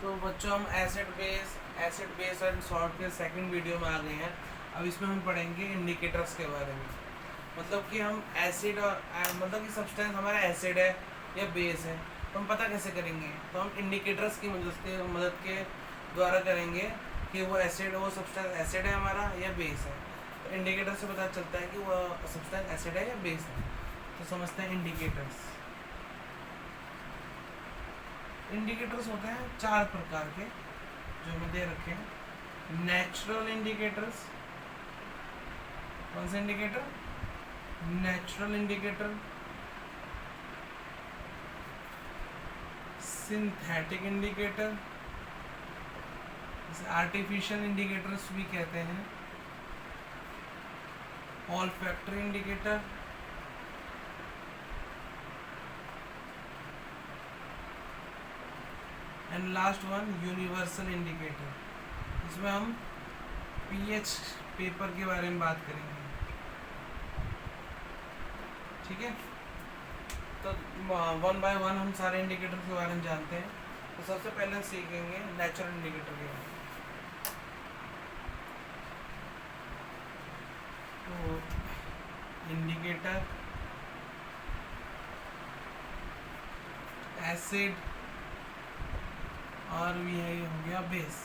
तो बच्चों हम एसिड बेस एंड सॉल्ट के सेकंड वीडियो में आ गए हैं। अब इसमें हम पढ़ेंगे इंडिकेटर्स के बारे में। मतलब कि हम एसिड और मतलब कि सब्सटेंस हमारा एसिड है या बेस है, तो हम पता कैसे करेंगे? तो हम इंडिकेटर्स की मदद के द्वारा करेंगे कि वो सब्सटेंस एसिड है हमारा या बेस है। तो इंडिकेटर से पता चलता है कि वो सब्सटेंस एसिड है या बेस है। तो समझते हैं इंडिकेटर्स। इंडिकेटर्स होते हैं 4 प्रकार के जो हमें दे रखे हैं। नेचुरल इंडिकेटर्स, कौन से indicator? Natural indicator, synthetic indicator, इसे आर्टिफिशियल इंडिकेटर्स भी कहते हैं, olfactory indicator, and last one universal indicator. इसमें हम पीएच पेपर के बारे में बात करेंगे। ठीक है, तो 1 बाय 1 हम सारे इंडिकेटर के बारे में जानते हैं। तो सबसे पहले हम सीखेंगे नेचुरल इंडिकेटर के बारे में। तो इंडिकेटर एसिड और ये हो गया बेस।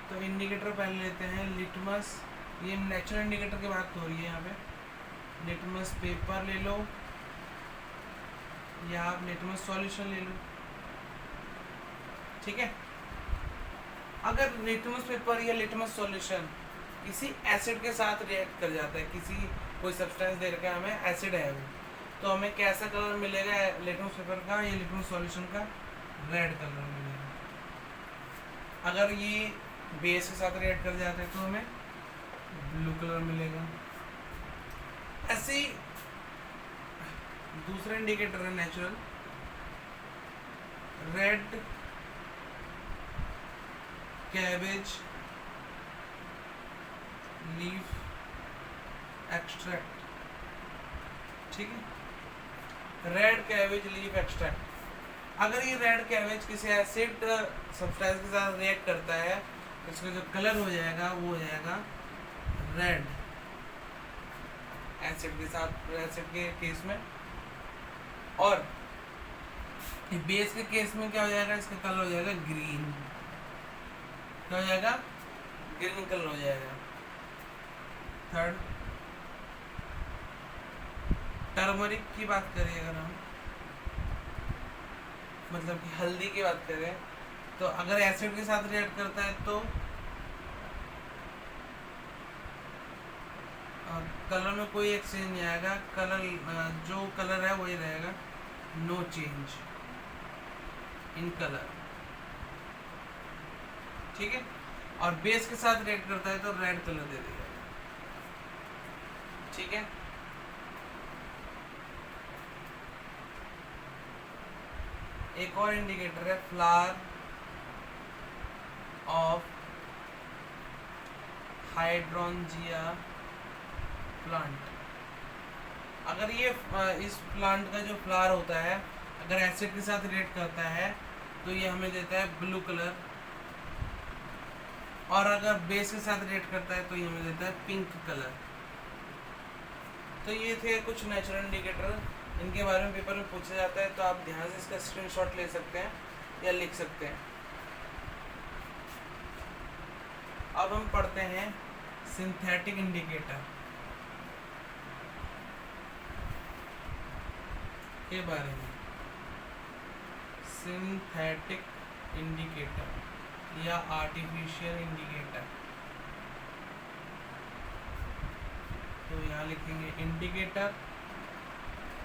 तो इंडिकेटर पहले लेते हैं लिटमस। ये नेचुरल इंडिकेटर की बात हो रही है यहाँ पे। लिटमस पेपर ले लो या आप लिटमस सॉल्यूशन ले लो। ठीक है, अगर लिटमस पेपर या लिटमस सॉल्यूशन किसी एसिड के साथ रिएक्ट कर जाता है, कोई सब्सटेंस दे रखा है हमें, एसिड है वो, तो हमें कैसा कलर मिलेगा लिटमस पेपर का या लिटमस सॉल्यूशन का? रेड कलर मिलेगा। अगर ये बेस के साथ रिएक्ट कर जाते हैं तो हमें ब्लू कलर मिलेगा। ऐसे ही दूसरा इंडिकेटर है natural, red cabbage leaf extract. ठीक है, रेड कैबेज लीफ एक्सट्रैक्ट। अगर ये रेड कैबेज किसी एसिड सब्सटेंस के साथ रिएक्ट करता है तो इसका जो कलर हो जाएगा वो हो जाएगा रेड, एसिड के साथ, एसिड के केस में। और बेस के केस में क्या हो जाएगा? इसका कलर हो जाएगा ग्रीन। क्या हो जाएगा? ग्रीन कलर हो जाएगा। थर्ड, टर्मरिक की बात करें अगर हम, मतलब कि हल्दी की बात करें, तो अगर एसिड के साथ रिएक्ट करता है तो कलर में कोई एक्सचेंज नहीं आएगा। कलर जो कलर है वही रहेगा, नो चेंज इन कलर। ठीक है, और बेस के साथ रिएक्ट करता है तो रेड कलर दे देगा। ठीक है, एक और इंडिकेटर है फ्लावर ऑफ हाइड्रोंजिया प्लांट। अगर ये इस प्लांट का जो फ्लावर होता है अगर एसिड के साथ रिएक्ट करता है तो ये हमें देता है ब्लू कलर, और अगर बेस के साथ रिएक्ट करता है तो ये हमें देता है पिंक कलर। तो ये थे कुछ नेचुरल इंडिकेटर, इनके बारे में पेपर में पूछा जाता है, तो आप ध्यान से इसका स्क्रीनशॉट ले सकते हैं या लिख सकते हैं। अब हम पढ़ते हैं सिंथेटिक इंडिकेटर के बारे में। सिंथेटिक इंडिकेटर या आर्टिफिशियल इंडिकेटर। तो यहाँ लिखेंगे इंडिकेटर,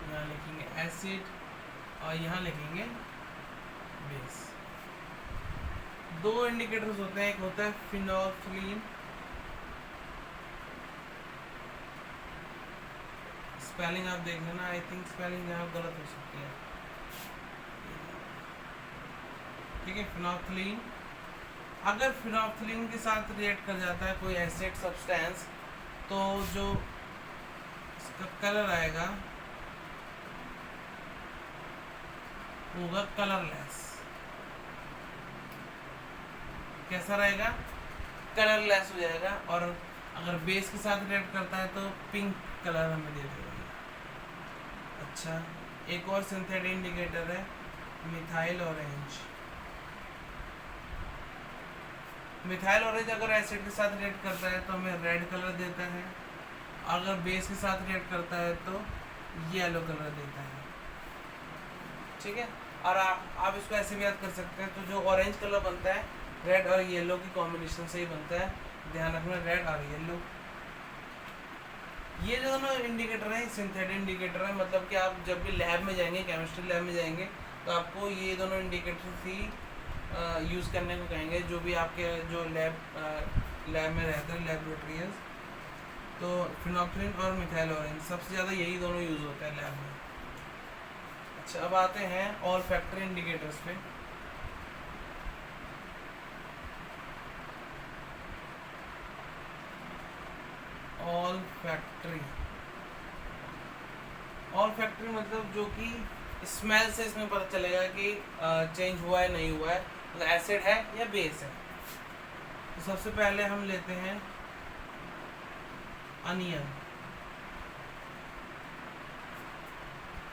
यहाँ लिखेंगे एसिड और यहाँ लिखेंगे बेस। दो इंडिकेटर्स होते हैं, एक होता है फिनोल्फ्थलीन, स्पेलिंग आप देख लेना, आई थिंक स्पेलिंग यहाँ गलत हो सकती है। ठीक है, फिनोल्फ्थलीन। अगर फिनोल्फ्थलीन के साथ रिएक्ट कर जाता है कोई एसिड सब्सटेंस तो जो इसका कलर आएगा होगा कलरलेस। कैसा रहेगा, कलरलेस हो जाएगा। और अगर बेस के साथ रिएक्ट करता है तो पिंक कलर हमें दे देगा। अच्छा, एक और सिंथेटिक इंडिकेटर है मिथाइल ऑरेंज। मिथाइल ऑरेंज अगर एसिड के साथ रिएक्ट करता है तो हमें रेड कलर देता है, अगर बेस के साथ रिएक्ट करता है तो येलो कलर देता है। ठीक है, और आप इसको ऐसे भी याद कर सकते हैं, तो जो ऑरेंज कलर बनता है रेड और येलो की कॉम्बिनेशन से ही बनता है, ध्यान रखना, रेड और येलो। ये जो दोनों इंडिकेटर है सिंथेटिक इंडिकेटर है, मतलब कि आप जब भी लैब में जाएंगे, केमिस्ट्री लैब में जाएंगे, तो आपको ये दोनों इंडिकेटर ही यूज़ करने को कहेंगे, जो भी आपके जो लैब में रहते हैं, लेबोरेटरीज। तो फिनोक्सिन और मिथाइल ऑरेंज सबसे ज़्यादा यही दोनों यूज़ होता है लैब में। अच्छा, अब आते हैं ऑल फैक्टर इंडिकेटर्स पे। ऑल फैक्टरी मतलब जो कि स्मेल से इसमें पता चलेगा कि चेंज हुआ है नहीं हुआ है, मतलब एसिड है या बेस है। तो सबसे पहले हम लेते हैं अनियन,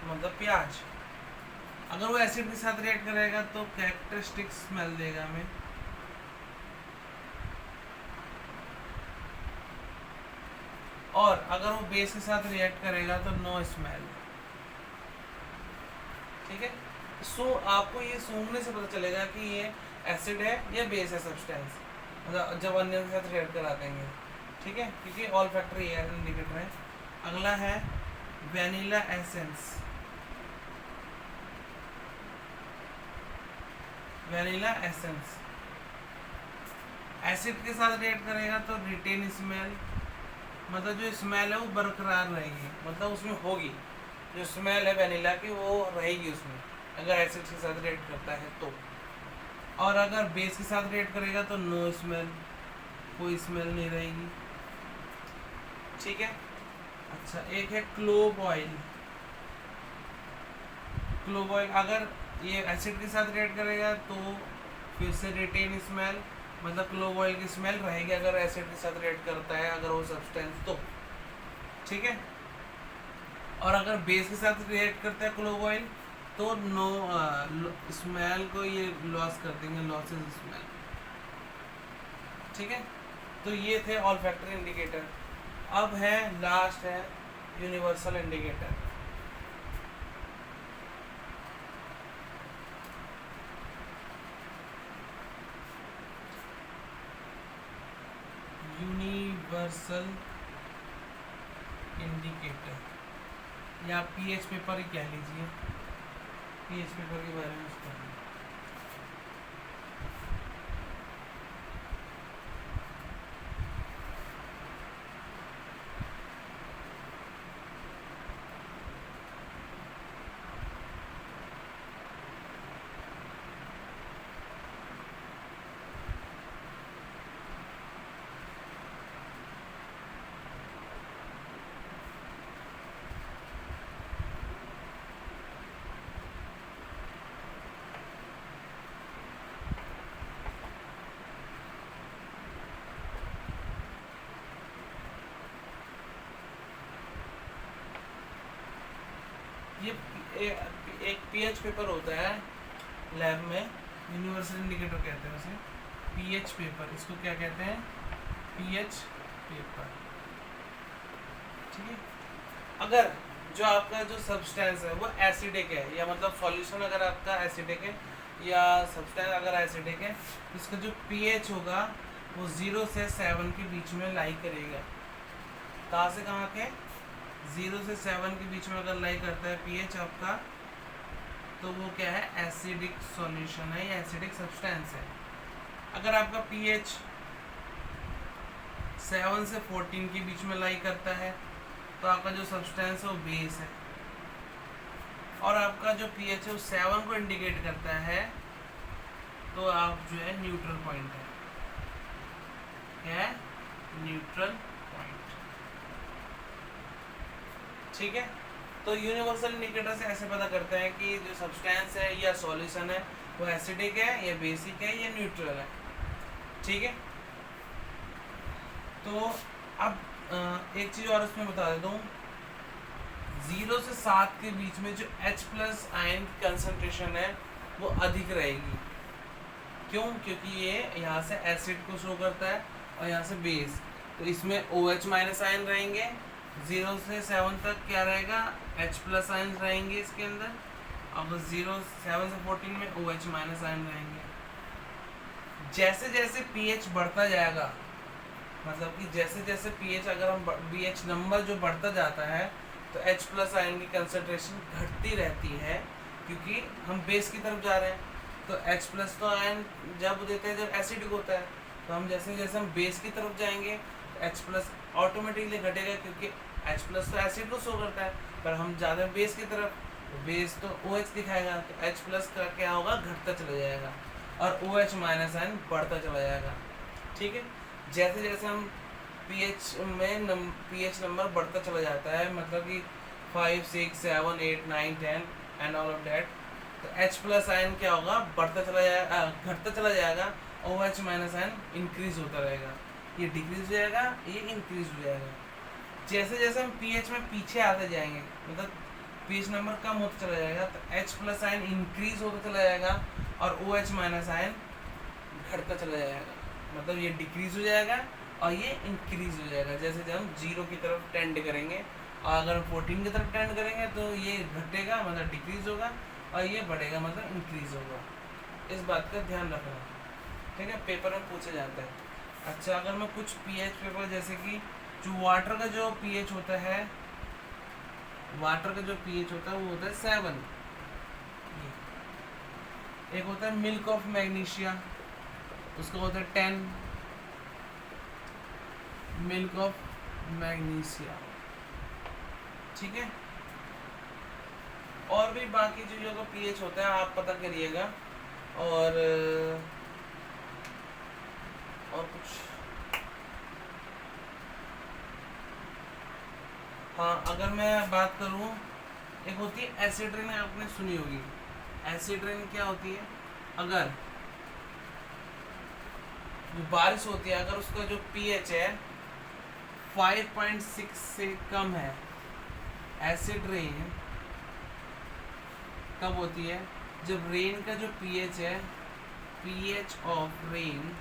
मतलब प्याज। अगर वो एसिड के साथ रिएक्ट करेगा तो कैरेक्टरिस्टिक स्मेल देगा हमें। और अगर वो बेस के साथ रिएक्ट करेगा तो नो स्मेल। ठीक है, सो आपको ये सूंघने से पता चलेगा कि ये एसिड है या बेस है सब्सटेंस, मतलब जब अन्य के साथ रिएक्ट करा देंगे। ठीक है, क्योंकि ऑल फैक्टरी इंडिकेटर है। अगला है vanilla essence. Vanilla essence acid के साथ रिएक्ट करेगा तो रिटेन स्मेल, मतलब जो स्मेल है वो बरकरार रहेगी, मतलब उसमें होगी जो स्मेल है वैनिला की वो रहेगी उसमें, अगर एसिड के साथ रिएक्ट करता है तो। और अगर बेस के साथ रिएक्ट करेगा तो नो स्मेल, कोई स्मेल नहीं रहेगी। ठीक है, अच्छा, एक है क्लोव ऑयल। क्लोव ऑयल अगर ये एसिड के साथ रिएक्ट करेगा तो फिर से रिटेन स्मेल, मतलब क्लोव ऑयल की स्मेल रहेगी अगर एसिड के साथ रिएक्ट करता है, अगर वो सब्सटेंस तो। ठीक है, और अगर बेस के साथ रिएक्ट करता है क्लोव ऑयल तो नो स्मेल को ये लॉस कर देंगे, लॉसेस स्मेल। ठीक है, तो ये थे ऑल फैक्टर इंडिकेटर। अब है लास्ट है यूनिवर्सल इंडिकेटर। यूनिवर्सल इंडिकेटर या पीएच पेपर ही कह लीजिए, पीएच पेपर के बारे में उसका ये एक पीएच पेपर होता है लैब में, यूनिवर्सल इंडिकेटर कहते हैं उसे, पीएच पेपर। इसको क्या कहते हैं, पीएच पेपर। ठीक है, अगर जो आपका जो सब्सटेंस है वो एसिडिक है, या मतलब सॉल्यूशन अगर आपका एसिडिक है या सब्सटेंस अगर एसिडिक है, इसका जो पीएच होगा वो 0 से 7 के बीच में लाई करेगा। कहाँ से कहाँ के, 0 से 7 के बीच में अगर लाई करता है पीएच आपका, तो वो क्या है, एसिडिक सॉल्यूशन है या एसिडिक सब्सटेंस है। अगर आपका पीएच 7 से 14 के बीच में लाई करता है तो आपका जो सब्सटेंस है वो बेस है। और आपका जो पीएच है वो 7 को इंडिकेट करता है, तो आप जो है न्यूट्रल पॉइंट है, क्या है, न्यूट्रल पॉइंट। ठीक है, तो यूनिवर्सल इंडिकेटर से ऐसे पता करते हैं कि जो सब्सटेंस है या सॉल्यूशन है वो एसिडिक है या बेसिक है या न्यूट्रल है। ठीक है। तो अब एक चीज़ और इसमें बता देता हूँ, 0 से 7 के बीच में जो H+ आयन की कंसंट्रेशन है वो अधिक रहेगी। क्यों? क्योंकि ये यहाँ से एसिड को शो करता है और यहाँ से बेस, तो इसमें OH- आयन रहेंगे। 0 से 7 तक क्या रहेगा, H+ आयन रहेंगे इसके अंदर। अब 7 से 14 में OH- आयन रहेंगे। जैसे जैसे pH बढ़ता जाएगा, मतलब कि जैसे जैसे pH अगर हम BH नंबर जो बढ़ता जाता है तो H+ आयन की कंसंट्रेशन घटती रहती है, क्योंकि हम बेस की तरफ जा रहे हैं। तो H+ तो आयन जब देते हैं जब एसिडिक होता है, तो हम जैसे जैसे हम बेस की तरफ जाएंगे तो H+ ऑटोमेटिकली घटेगा, क्योंकि H+ तो एसिड को शो करता है, पर हम ज़्यादा बेस की तरफ, तो बेस तो OH दिखाएगा, तो H+ का क्या होगा, घटता चला जाएगा और OH- आयन बढ़ता चला जाएगा। ठीक है। जैसे जैसे हम pH pH नंबर बढ़ता चला जाता है, मतलब कि 5, 6, 7, 8, 9, 10 एंड ऑल ऑफ दैट, तो H+ आयन क्या होगा, बढ़ता चला जाएगा, घटता चला जाएगा। OH- आयन इंक्रीज होता रहेगा, ये डिक्रीज हो जाएगा, ये इंक्रीज हो जाएगा। जैसे जैसे हम pH में पीछे आते जाएंगे, मतलब pH नंबर कम होता चला जाएगा, तो H+ आयन इंक्रीज होता चला जाएगा और OH- आयन घटता चला जाएगा, मतलब ये डिक्रीज हो जाएगा और ये इंक्रीज हो जाएगा। जैसे जब हम 0 की तरफ टेंड करेंगे और अगर हम 14 की तरफ टेंड करेंगे तो ये घटेगा, मतलब डिक्रीज होगा, और ये बढ़ेगा, मतलब इंक्रीज होगा। इस बात का ध्यान रखना, ठीक है, पेपर में पूछा जाता है। अच्छा, अगर मैं कुछ pH पेपर, जैसे कि जो वाटर का जो pH होता है, वाटर का जो pH होता है वो होता है 7। एक होता है मिल्क ऑफ मैग्नीशिया, उसका होता है 10, मिल्क ऑफ मैग्नीशिया। ठीक है। और भी बाकी चीज़ों का pH होता है, आप पता करिएगा। और कुछ, हाँ, अगर मैं बात करूँ, एक होती है एसिड रेन, आपने सुनी होगी। एसिड रेन क्या होती है, अगर जो बारिश होती है, अगर उसका जो pH है 5.6 से कम है, एसिड रेन कब होती है, जब रेन का जो pH है, pH of rain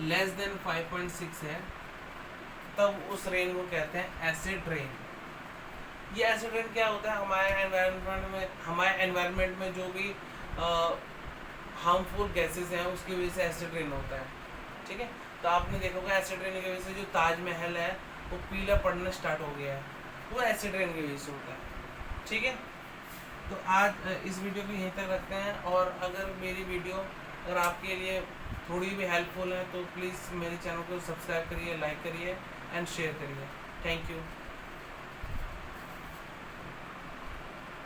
less than 5.6 है, तब उस रेन को कहते हैं एसिड रेन। ये एसिड रेन क्या होता है, हमारे एनवायरनमेंट में जो भी हार्मफुल गैसेस हैं उसकी वजह से एसिड रेन होता है। ठीक है। तो आपने देखा होगा एसिड रेन की वजह से जो ताजमहल है वो पीला पड़ना स्टार्ट हो गया है, वो एसिड रेन की वजह से होता है। ठीक है। तो आज इस वीडियो को यहीं तक रखते हैं, और अगर मेरी वीडियो अगर आपके लिए थोड़ी भी हेल्पफुल है तो प्लीज़ मेरे चैनल को सब्सक्राइब करिए, लाइक करिए एंड शेयर करिए। Thank you.